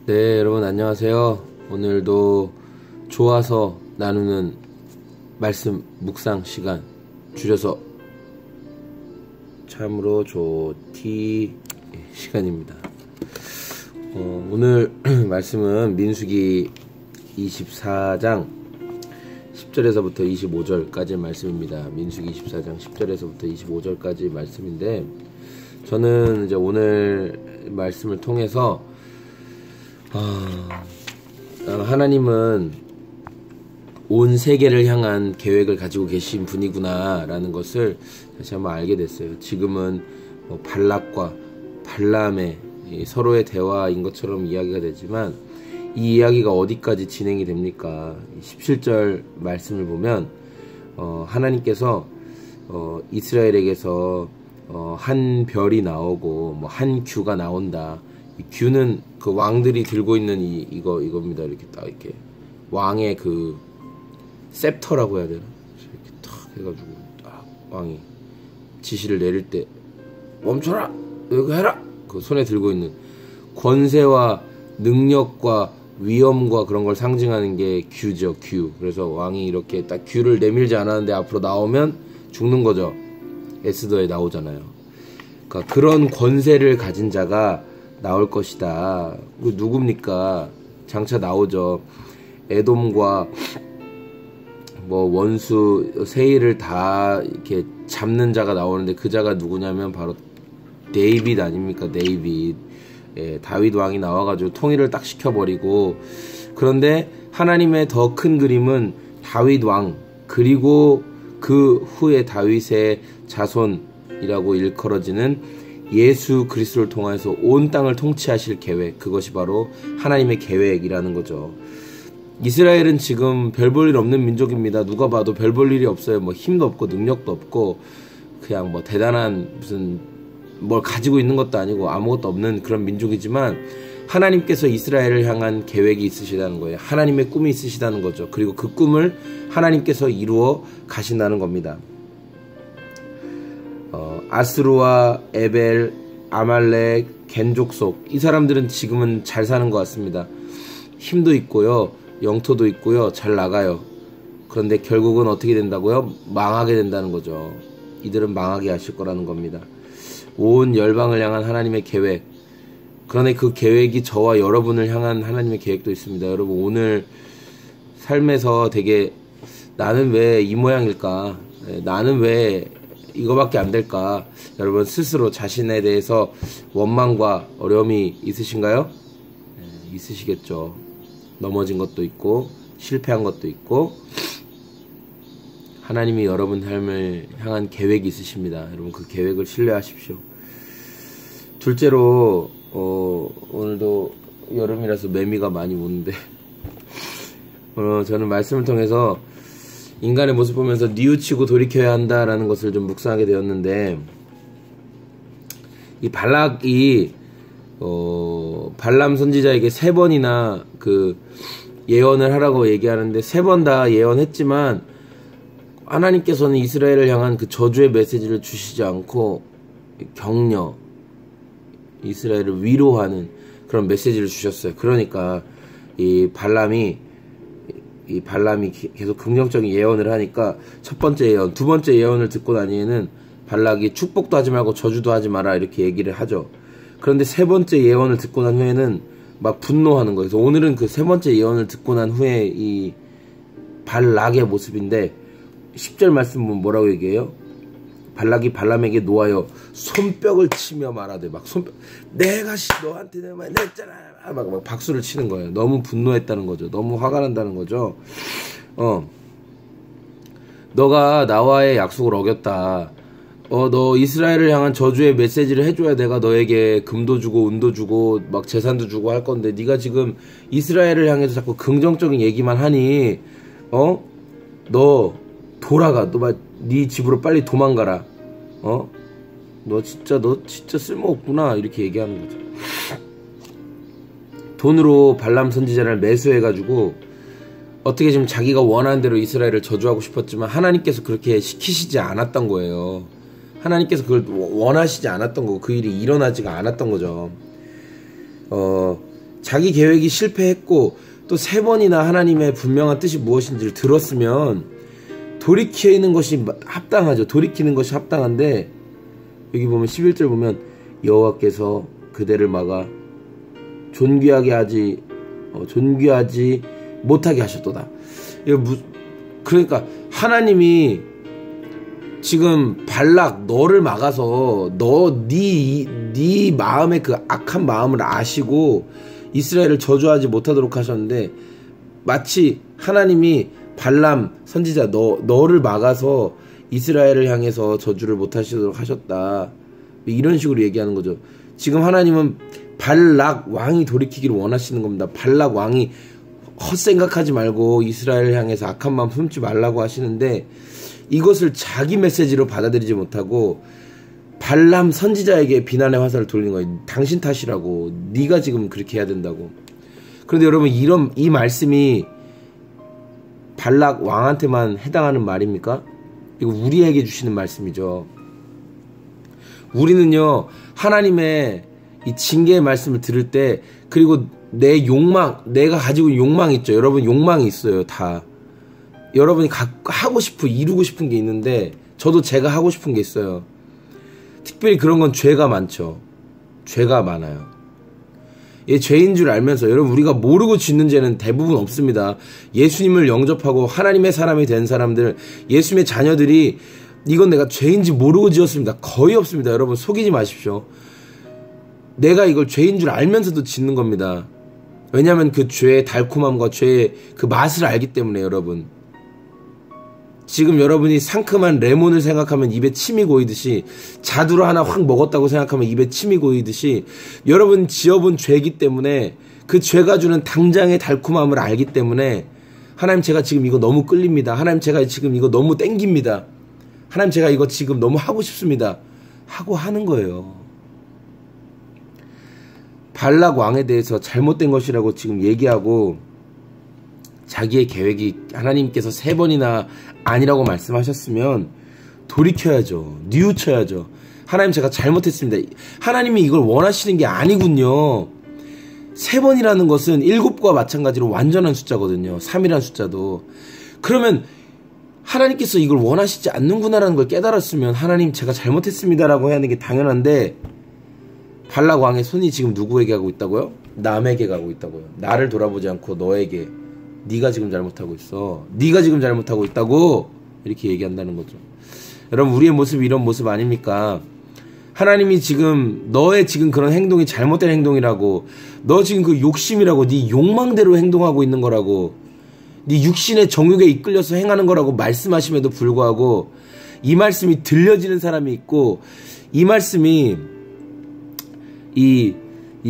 네, 여러분 안녕하세요. 오늘도 좋아서 나누는 말씀 묵상 시간, 줄여서 참으로 좋티 시간입니다. 오늘 말씀은 민수기 24장 10절에서부터 25절까지 말씀입니다. 민수기 24장 10절에서부터 25절까지 말씀인데, 저는 이제 오늘 말씀을 통해서 하나님은 온 세계를 향한 계획을 가지고 계신 분이구나 라는 것을 다시 한번 알게 됐어요. 지금은 발락과 발람의 서로의 대화인 것처럼 이야기가 되지만, 이 이야기가 어디까지 진행이 됩니까? 17절 말씀을 보면 하나님께서 이스라엘에게서 한 별이 나오고 한 규가 나온다. 이 규는 그 왕들이 들고 있는 이겁니다. 이렇게 딱 이렇게 왕의 그 셉터라고 해야 되나? 이렇게 탁 해가지고 딱 왕이 지시를 내릴 때 멈춰라! 이거 해라! 그 손에 들고 있는 권세와 능력과 위엄과 그런 걸 상징하는 게 규죠, 규. 그래서 왕이 이렇게 딱 규를 내밀지 않았는데 앞으로 나오면 죽는 거죠. 에스더에 나오잖아요. 그러니까 그런 권세를 가진 자가 나올 것이다. 누굽니까? 장차 나오죠. 에돔과 원수 세일을 다 이렇게 잡는 자가 나오는데, 그 자가 누구냐면 바로 데이빗 아닙니까? 데이빗. 예, 다윗 왕이 나와가지고 통일을 딱 시켜버리고, 그런데 하나님의 더 큰 그림은 다윗 왕, 그리고 그 후에 다윗의 자손이라고 일컬어지는 예수 그리스도를 통해서 온 땅을 통치하실 계획, 그것이 바로 하나님의 계획이라는 거죠. 이스라엘은 지금 별 볼 일 없는 민족입니다. 누가 봐도 별 볼 일이 없어요. 힘도 없고 능력도 없고 그냥 대단한 무슨 뭘 가지고 있는 것도 아니고 아무것도 없는 그런 민족이지만, 하나님께서 이스라엘을 향한 계획이 있으시다는 거예요. 하나님의 꿈이 있으시다는 거죠. 그리고 그 꿈을 하나님께서 이루어 가신다는 겁니다. 아스루와 에벨, 아말렉, 겐족속, 이 사람들은 지금은 잘 사는 것 같습니다. 힘도 있고요, 영토도 있고요, 잘 나가요. 그런데 결국은 어떻게 된다고요? 망하게 된다는 거죠. 이들은 망하게 하실 거라는 겁니다. 온 열방을 향한 하나님의 계획, 그런데 그 계획이 저와 여러분을 향한 하나님의 계획도 있습니다. 여러분, 오늘 삶에서 되게 나는 왜 이 모양일까? 나는 왜 이거밖에 안 될까? 여러분 스스로 자신에 대해서 원망과 어려움이 있으신가요? 네, 있으시겠죠. 넘어진 것도 있고 실패한 것도 있고, 하나님이 여러분 삶을 향한 계획이 있으십니다. 여러분 그 계획을 신뢰하십시오. 둘째로 오늘도 여름이라서 매미가 많이 우는데 저는 말씀을 통해서 인간의 모습 보면서 뉘우치고 돌이켜야 한다라는 것을 좀 묵상하게 되었는데, 이 발락이 발람 선지자에게 3번이나 그 예언을 하라고 얘기하는데, 3번 다 예언했지만 하나님께서는 이스라엘을 향한 그 저주의 메시지를 주시지 않고 격려, 이스라엘을 위로하는 그런 메시지를 주셨어요. 그러니까 이 발람이 계속 긍정적인 예언을 하니까, 첫 번째 예언, 두 번째 예언을 듣고 나니에는 발락이 축복도 하지 말고 저주도 하지 마라 이렇게 얘기를 하죠. 그런데 세 번째 예언을 듣고 난 후에는 막 분노하는 거예요. 그래서 오늘은 그 세 번째 예언을 듣고 난 후에 이 발락의 모습인데, 10절 말씀 보면 뭐라고 얘기해요? 발락이 발람에게 노하여 손뼉을 치며 말하되, 막 내가 너한테 내 말 냈잖아, 막 박수를 치는 거예요. 너무 분노했다는 거죠. 너무 화가 난다는 거죠. 너가 나와의 약속을 어겼다. 너 이스라엘을 향한 저주의 메시지를 해줘야 내가 너에게 금도 주고 은도 주고 막 재산도 주고 할 건데, 네가 지금 이스라엘을 향해서 자꾸 긍정적인 얘기만 하니 너 돌아가. 너 네 집으로 빨리 도망가라. 너 진짜 쓸모없구나 이렇게 얘기하는 거죠. 돈으로 발람 선지자를 매수해가지고 어떻게 지금 자기가 원하는 대로 이스라엘을 저주하고 싶었지만, 하나님께서 그렇게 시키시지 않았던 거예요. 하나님께서 그걸 원하시지 않았던 거고, 그 일이 일어나지가 않았던 거죠. 자기 계획이 실패했고 또 3번이나 하나님의 분명한 뜻이 무엇인지를 들었으면 돌이키는 것이 합당하죠. 돌이키는 것이 합당한데 여기 보면 11절 보면 여호와께서 그대를 막아 존귀하지 못하게 하셨도다. 그러니까 하나님이 지금 발락 너를 막아서 네 마음의 그 악한 마음을 아시고 이스라엘을 저주하지 못하도록 하셨는데 마치 하나님이 발람 선지자 너를 막아서 이스라엘을 향해서 저주를 못하시도록 하셨다. 이런 식으로 얘기하는 거죠. 지금 하나님은 발락 왕이 돌이키기를 원하시는 겁니다. 발락 왕이 헛생각하지 말고 이스라엘을 향해서 악한 마음 품지 말라고 하시는데 이것을 자기 메시지로 받아들이지 못하고 발람 선지자에게 비난의 화살을 돌리는 거예요. 당신 탓이라고. 네가 지금 그렇게 해야 된다고. 그런데 여러분 이 말씀이 발락 왕한테만 해당하는 말입니까? 이거 우리에게 주시는 말씀이죠. 우리는요 하나님의 이 징계의 말씀을 들을 때 그리고 내 욕망, 내가 가지고 있는 욕망이 있죠. 여러분 욕망이 있어요. 다 여러분이 하고 싶고 이루고 싶은 게 있는데 저도 제가 하고 싶은 게 있어요. 특별히 그런 건 죄가 많죠. 죄가 많아요. 예, 죄인 줄 알면서 여러분 우리가 모르고 짓는 죄는 대부분 없습니다. 예수님을 영접하고 하나님의 사람이 된 사람들, 예수님의 자녀들이 이건 내가 죄인지 모르고 지었습니다. 거의 없습니다. 여러분 속이지 마십시오. 내가 이걸 죄인 줄 알면서도 짓는 겁니다. 왜냐하면 그 죄의 달콤함과 죄의 그 맛을 알기 때문에. 여러분 지금 여러분이 상큼한 레몬을 생각하면 입에 침이 고이듯이, 자두를 하나 확 먹었다고 생각하면 입에 침이 고이듯이, 여러분 지어본 죄이기 때문에 그 죄가 주는 당장의 달콤함을 알기 때문에 하나님 제가 지금 이거 너무 끌립니다. 하나님 제가 지금 이거 너무 땡깁니다. 하나님 제가 이거 지금 너무 하고 싶습니다 하고 하는 거예요. 발락 왕에 대해서 잘못된 것이라고 지금 얘기하고 자기의 계획이 하나님께서 3번이나 아니라고 말씀하셨으면 돌이켜야죠. 뉘우쳐야죠. 하나님 제가 잘못했습니다. 하나님이 이걸 원하시는 게 아니군요. 3번이라는 것은 7과 마찬가지로 완전한 숫자거든요. 3이라는 숫자도. 그러면 하나님께서 이걸 원하시지 않는구나라는 걸 깨달았으면 하나님 제가 잘못했습니다라고 해야 하는 게 당연한데, 발락 왕의 손이 지금 누구에게 가고 있다고요? 남에게 가고 있다고요. 나를 돌아보지 않고 너에게. 네가 지금 잘못하고 있어. 네가 지금 잘못하고 있다고 이렇게 얘기한다는 거죠. 여러분 우리의 모습이 이런 모습 아닙니까? 하나님이 지금 너의 지금 그런 행동이 잘못된 행동이라고, 너 지금 그 욕심이라고, 네 욕망대로 행동하고 있는 거라고, 네 육신의 정욕에 이끌려서 행하는 거라고 말씀하심에도 불구하고 이 말씀이 들려지는 사람이 있고, 이 말씀이 이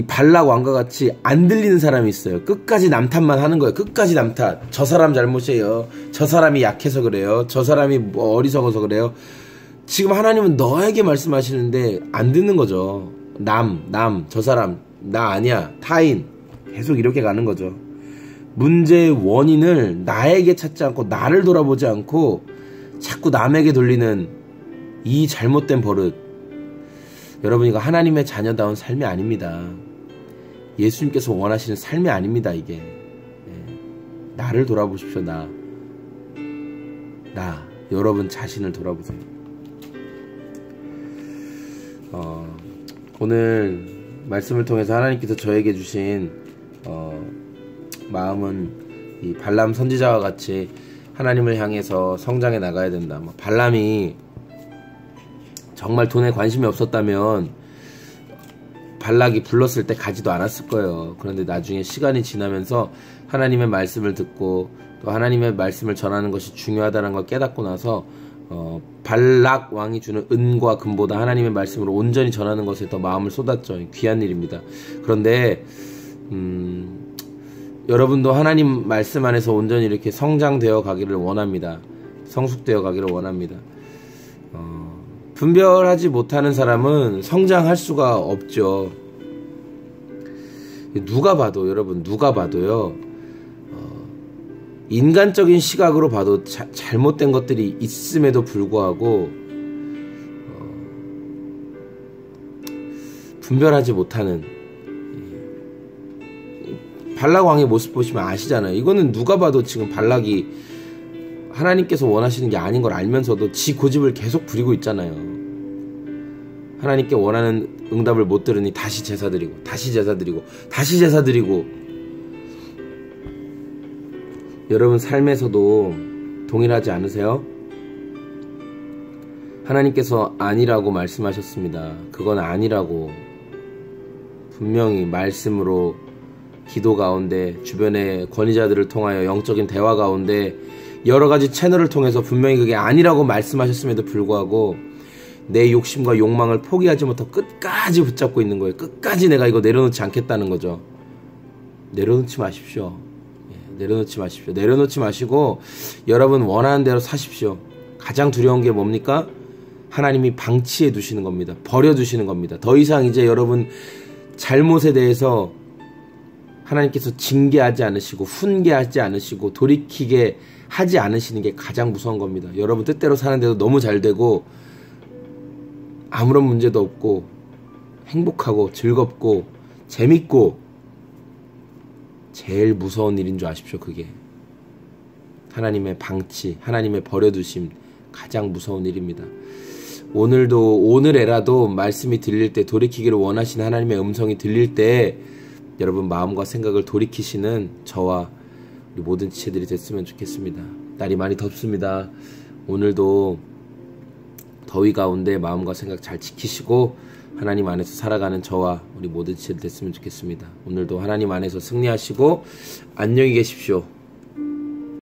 발락 왕과 같이 안 들리는 사람이 있어요. 끝까지 남탓만 하는 거예요. 끝까지 남탓. 저 사람 잘못이에요. 저 사람이 약해서 그래요. 저 사람이 뭐 어리석어서 그래요. 지금 하나님은 너에게 말씀하시는데 안 듣는 거죠. 저 사람, 나 아니야, 타인. 계속 이렇게 가는 거죠. 문제의 원인을 나에게 찾지 않고 나를 돌아보지 않고 자꾸 남에게 돌리는 이 잘못된 버릇. 여러분 이거 하나님의 자녀다운 삶이 아닙니다. 예수님께서 원하시는 삶이 아닙니다. 이게 나를 돌아보십시오. 나 여러분 자신을 돌아보세요. 오늘 말씀을 통해서 하나님께서 저에게 주신 마음은 이 발람 선지자와 같이 하나님을 향해서 성장해 나가야 된다. 발람이 정말 돈에 관심이 없었다면 발락이 불렀을 때 가지도 않았을 거예요. 그런데 나중에 시간이 지나면서 하나님의 말씀을 듣고 또 하나님의 말씀을 전하는 것이 중요하다는 걸 깨닫고 나서 발락 왕이 주는 은과 금보다 하나님의 말씀을 온전히 전하는 것에 더 마음을 쏟았죠. 귀한 일입니다. 그런데 여러분도 하나님 말씀 안에서 온전히 이렇게 성장되어 가기를 원합니다. 성숙되어 가기를 원합니다. 분별하지 못하는 사람은 성장할 수가 없죠. 누가 봐도, 여러분 누가 봐도요, 인간적인 시각으로 봐도 잘못된 것들이 있음에도 불구하고 분별하지 못하는, 발락 왕의 모습 보시면 아시잖아요. 이거는 누가 봐도 지금 발락이 하나님께서 원하시는 게 아닌 걸 알면서도 지 고집을 계속 부리고 있잖아요. 하나님께 원하는 응답을 못 들으니 다시 제사 드리고 다시 제사 드리고 다시 제사 드리고. 여러분 삶에서도 동일하지 않으세요? 하나님께서 아니라고 말씀하셨습니다. 그건 아니라고 분명히 말씀으로, 기도 가운데, 주변의 권위자들을 통하여 영적인 대화 가운데 여러가지 채널을 통해서 분명히 그게 아니라고 말씀하셨음에도 불구하고 내 욕심과 욕망을 포기하지 못하고 끝까지 붙잡고 있는 거예요. 끝까지 내가 이거 내려놓지 않겠다는 거죠. 내려놓지 마십시오. 내려놓지 마십시오. 내려놓지 마시고 여러분 원하는 대로 사십시오. 가장 두려운 게 뭡니까? 하나님이 방치해 두시는 겁니다. 버려 두시는 겁니다. 더 이상 이제 여러분 잘못에 대해서 하나님께서 징계하지 않으시고 훈계하지 않으시고 돌이키게 하지 않으시는 게 가장 무서운 겁니다. 여러분 뜻대로 사는데도 너무 잘 되고 아무런 문제도 없고 행복하고 즐겁고 재밌고, 제일 무서운 일인 줄 아십시오. 그게 하나님의 방치, 하나님의 버려두심, 가장 무서운 일입니다. 오늘도, 오늘에라도 말씀이 들릴 때, 돌이키기를 원하시는 하나님의 음성이 들릴 때 여러분 마음과 생각을 돌이키시는 저와 우리 모든 지체들이 됐으면 좋겠습니다. 날이 많이 덥습니다. 오늘도 더위 가운데 마음과 생각 잘 지키시고 하나님 안에서 살아가는 저와 우리 모든 지체들 됐으면 좋겠습니다. 오늘도 하나님 안에서 승리하시고 안녕히 계십시오.